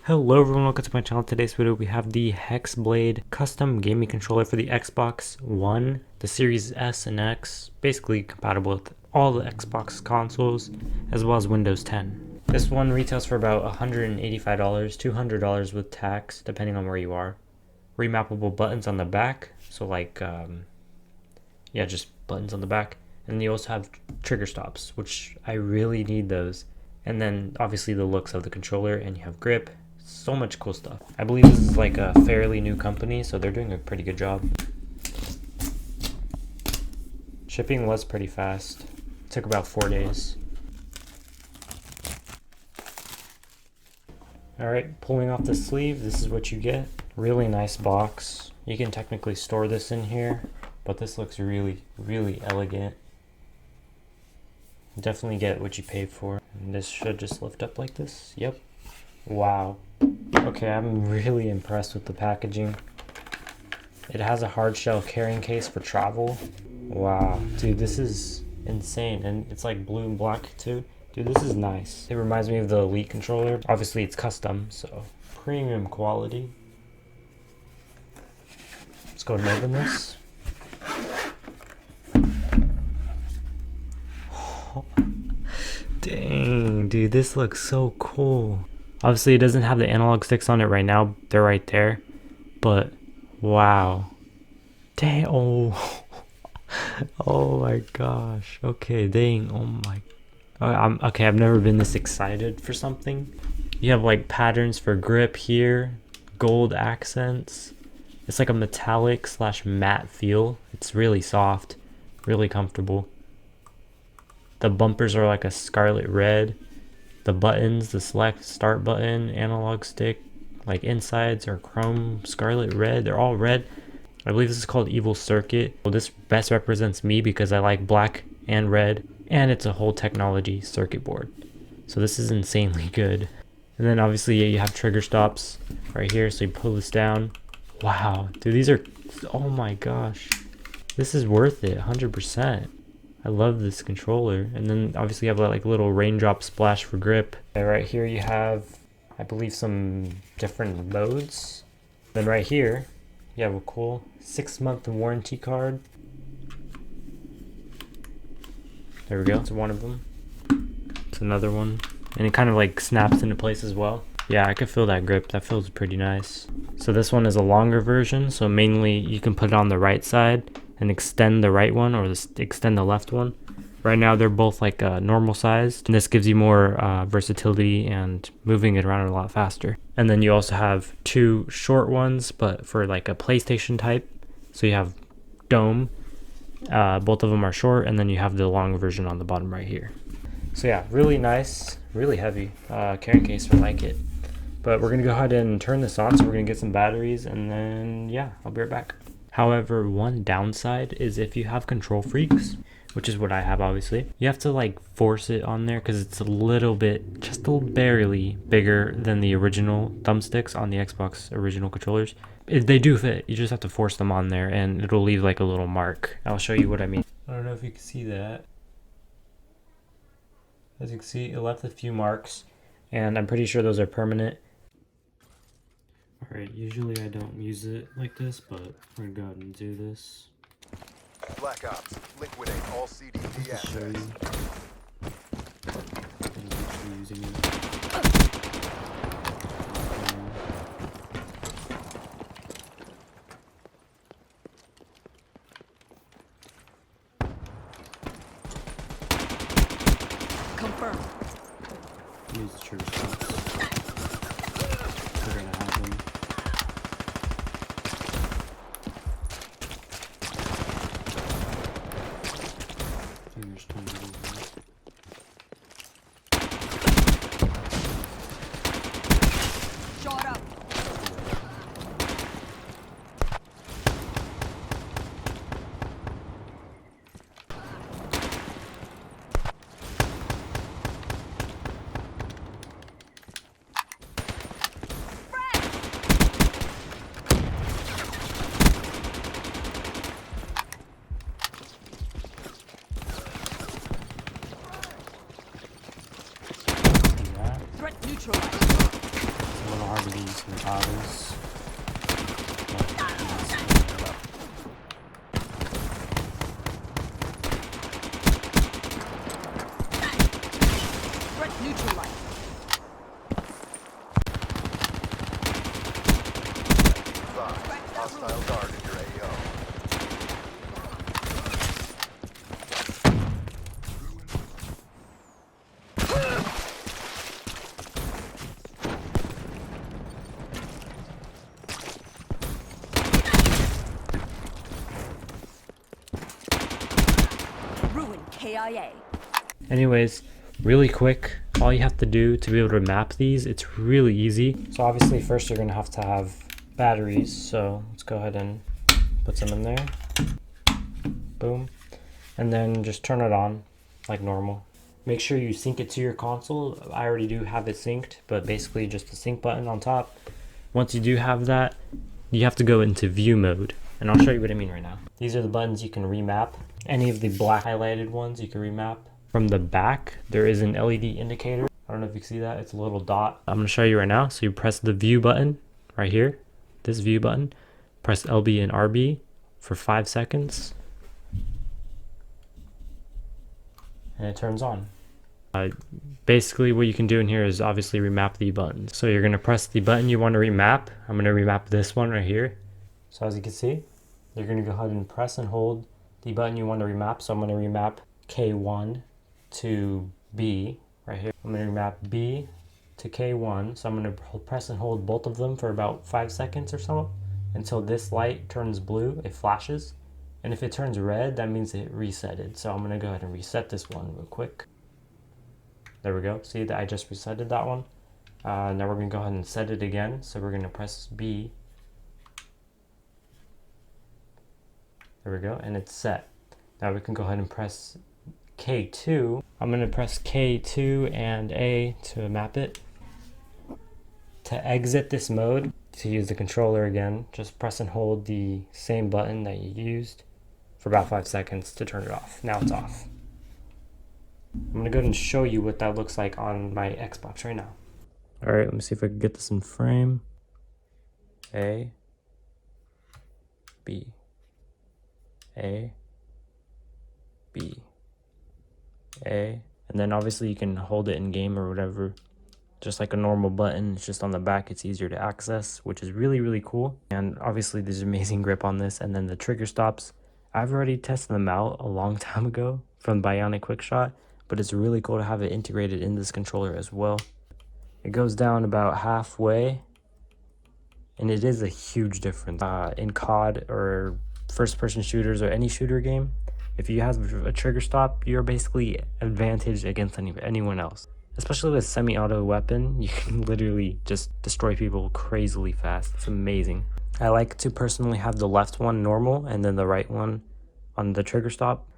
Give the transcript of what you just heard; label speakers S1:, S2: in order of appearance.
S1: Hello everyone, welcome to my channel. Today's video we have the HexBlade custom gaming controller for the Xbox One, the Series S and X, basically compatible with all the Xbox consoles, as well as Windows 10. This one retails for about $185, $200 with tax, depending on where you are. Remappable buttons on the back, so like, just buttons on the back. And you also have trigger stops, which I really need those. And then obviously the looks of the controller, and you have grip. So much cool stuff. I believe this is like a fairly new company, so they're doing a pretty good job. Shipping was pretty fast. It took about 4 days. Alright, pulling off the sleeve, this is what you get. Really nice box. You can technically store this in here, but this looks really, really elegant. Definitely get what you paid for. And this should just lift up like this. Yep. Wow. Okay, I'm really impressed with the packaging. It has a hard shell carrying case for travel. Wow, dude, this is insane. And it's like blue and black too. Dude, this is nice. It reminds me of the Elite controller. Obviously it's custom, so premium quality. Let's go ahead and open this. Dang, dude, this looks so cool. Obviously, it doesn't have the analog sticks on it right now. They're right there. But, wow. Dang, oh. Oh my gosh. Okay, dang, oh my. Okay, I've never been this excited for something. You have like patterns for grip here. Gold accents. It's like a metallic / matte feel. It's really soft. Really comfortable. The bumpers are like a scarlet red. The buttons, the select start button, analog stick, like insides are chrome scarlet red. They're all red. I believe this is called Evil Circuit. Well, this best represents me because I like black and red, and it's a whole technology circuit board. So this is insanely good. And then obviously you have trigger stops right here, so you pull this down. Wow, dude, these are, oh my gosh. This is worth it, 100%. I love this controller. And then obviously you have like little raindrop splash for grip. And right here you have, I believe, some different modes. Then right here you have a cool 6-month warranty card. There we go, it's one of them. It's another one. And it kind of like snaps into place as well. Yeah, I can feel that grip. That feels pretty nice. So this one is a longer version. So mainly you can put it on the right side and extend the right one, or extend the left one. Right now they're both like normal sized, and this gives you more versatility and moving it around a lot faster. And then you also have 2 short ones, but for like a PlayStation type. So you have dome, both of them are short, and then you have the long version on the bottom right here. So yeah, really nice, really heavy carrying case. I like it. But we're gonna go ahead and turn this on, so we're gonna get some batteries, and then yeah, I'll be right back. However, one downside is if you have control freaks, which is what I have obviously, you have to like force it on there because it's a little bit, just a barely bigger than the original thumbsticks on the Xbox original controllers. They do fit, you just have to force them on there and it'll leave like a little mark. I'll show you what I mean. I don't know if you can see that. As you can see, it left a few marks, and I'm pretty sure those are permanent. Alright, usually I don't use it like this, but we're gonna go ahead and do this.
S2: Black Ops, liquidate all CDP
S1: Just show you. And actually using it.
S3: Confirm.
S1: Use the trigger stops. We're gonna have them. Fingers turned over.
S3: Shot up.
S1: Threat neutralized. these battles.
S3: Threat neutralized.
S2: Hostile guard in your AO.
S3: Ruin KIA.
S1: Anyways, really quick, all you have to do to be able to map these, it's really easy. So obviously first you're gonna have to have batteries. So let's go ahead and put some in there. Boom. And then just turn it on like normal. Make sure you sync it to your console. I already do have it synced, but basically just the sync button on top. Once you do have that, you have to go into view mode. And I'll show you what I mean right now. These are the buttons you can remap. Any of the black highlighted ones you can remap. From the back, there is an LED indicator. I don't know if you can see that. It's a little dot. I'm gonna show you right now. So you press the view button right here, this view button. Press LB and RB for 5 seconds. And it turns on. Basically what you can do in here is obviously remap the buttons. So you're gonna press the button you want to remap. I'm gonna remap this one right here. So as you can see, you're gonna go ahead and press and hold the button you want to remap. So I'm gonna remap K1 to B right here. I'm gonna remap B to K1. So I'm gonna press and hold both of them for about 5 seconds or so until this light turns blue, it flashes. And if it turns red, that means it resetted. So I'm gonna go ahead and reset this one real quick. There we go. See that I just resetted that one. Now we're gonna go ahead and set it again. So we're gonna press B. There we go, and it's set. Now we can go ahead and press K2. I'm gonna press K2 and A to map it. To exit this mode, to use the controller again, just press and hold the same button that you used for about 5 seconds to turn it off. Now it's off. I'm gonna go ahead and show you what that looks like on my Xbox right now. All right, let me see if I can get this in frame. A, B, A, B, A, and then obviously you can hold it in game or whatever, just like a normal button. It's just on the back, it's easier to access, which is really, really cool. And obviously there's amazing grip on this. And then the trigger stops, I've already tested them out a long time ago from Bionic Quickshot, but it's really cool to have it integrated in this controller as well. It goes down about halfway, and it is a huge difference. In COD or first-person shooters or any shooter game, if you have a trigger stop, you're basically advantaged against anyone else. Especially with semi-auto weapon, you can literally just destroy people crazily fast. It's amazing. I like to personally have the left one normal and then the right one on the trigger stop.